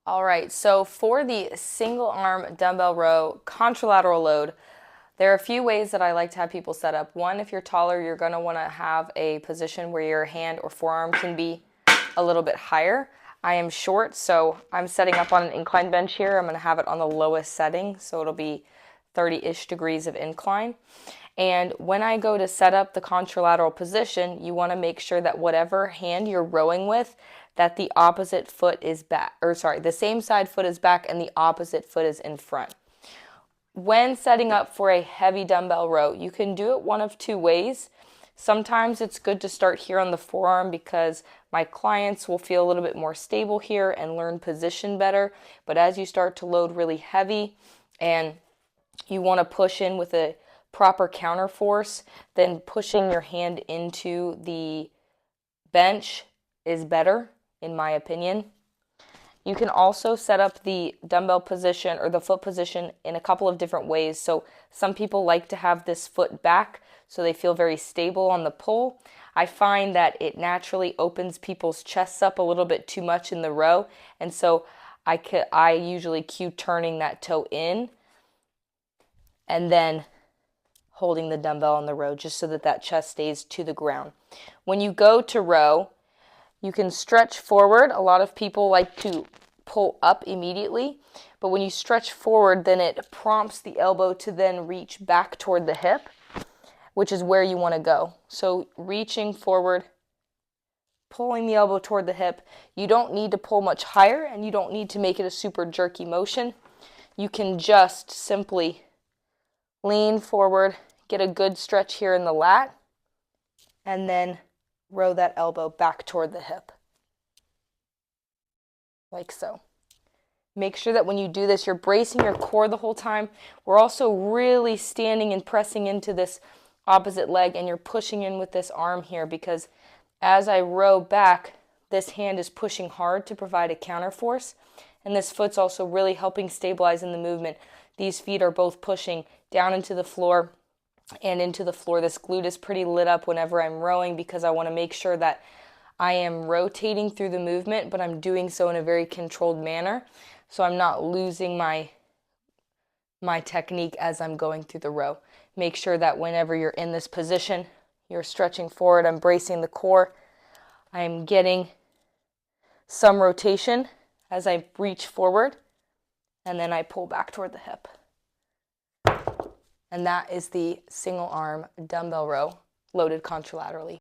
All right, so for the single arm dumbbell row contralateral load, there are a few ways that I like to have people set up. One, if you're taller, you're going to want to have a position where your hand or forearm can be a little bit higher. I am short, so I'm setting up on an incline bench here. I'm going to have it on the lowest setting, so it'll be 30-ish degrees of incline. And when I go to set up the contralateral position, you want to make sure that whatever hand you're rowing with, that the opposite foot is back, the same side foot is back and the opposite foot is in front. When setting up for a heavy dumbbell row, you can do it one of two ways. Sometimes it's good to start here on the forearm because my clients will feel a little bit more stable here and learn position better. But as you start to load really heavy and you want to push in with a proper counter force, then pushing your hand into the bench is better, in my opinion. You can also set up the dumbbell position or the foot position in a couple of different ways. So some people like to have this foot back so they feel very stable on the pull. I find that it naturally opens people's chests up a little bit too much in the row, and so I usually cue turning that toe in and then holding the dumbbell on the row just so that that chest stays to the ground. When you go to row, you can stretch forward. A lot of people like to pull up immediately, but when you stretch forward, then it prompts the elbow to then reach back toward the hip, which is where you want to go. So reaching forward, pulling the elbow toward the hip. You don't need to pull much higher, and you don't need to make it a super jerky motion. You can just simply lean forward, get a good stretch here in the lat, and then row that elbow back toward the hip, like so. Make sure that when you do this, you're bracing your core the whole time. We're also really standing and pressing into this opposite leg, and you're pushing in with this arm here because as I row back, this hand is pushing hard to provide a counter force, and this foot's also really helping stabilize in the movement. These feet are both pushing down into the floor and into the floor. This glute is pretty lit up whenever I'm rowing because I want to make sure that I am rotating through the movement, but I'm doing so in a very controlled manner, so I'm not losing my technique as I'm going through the row. Make sure that whenever you're in this position, you're stretching forward, I'm bracing the core, I'm getting some rotation as I reach forward, and then I pull back toward the hip. And that is the single arm dumbbell row loaded contralaterally.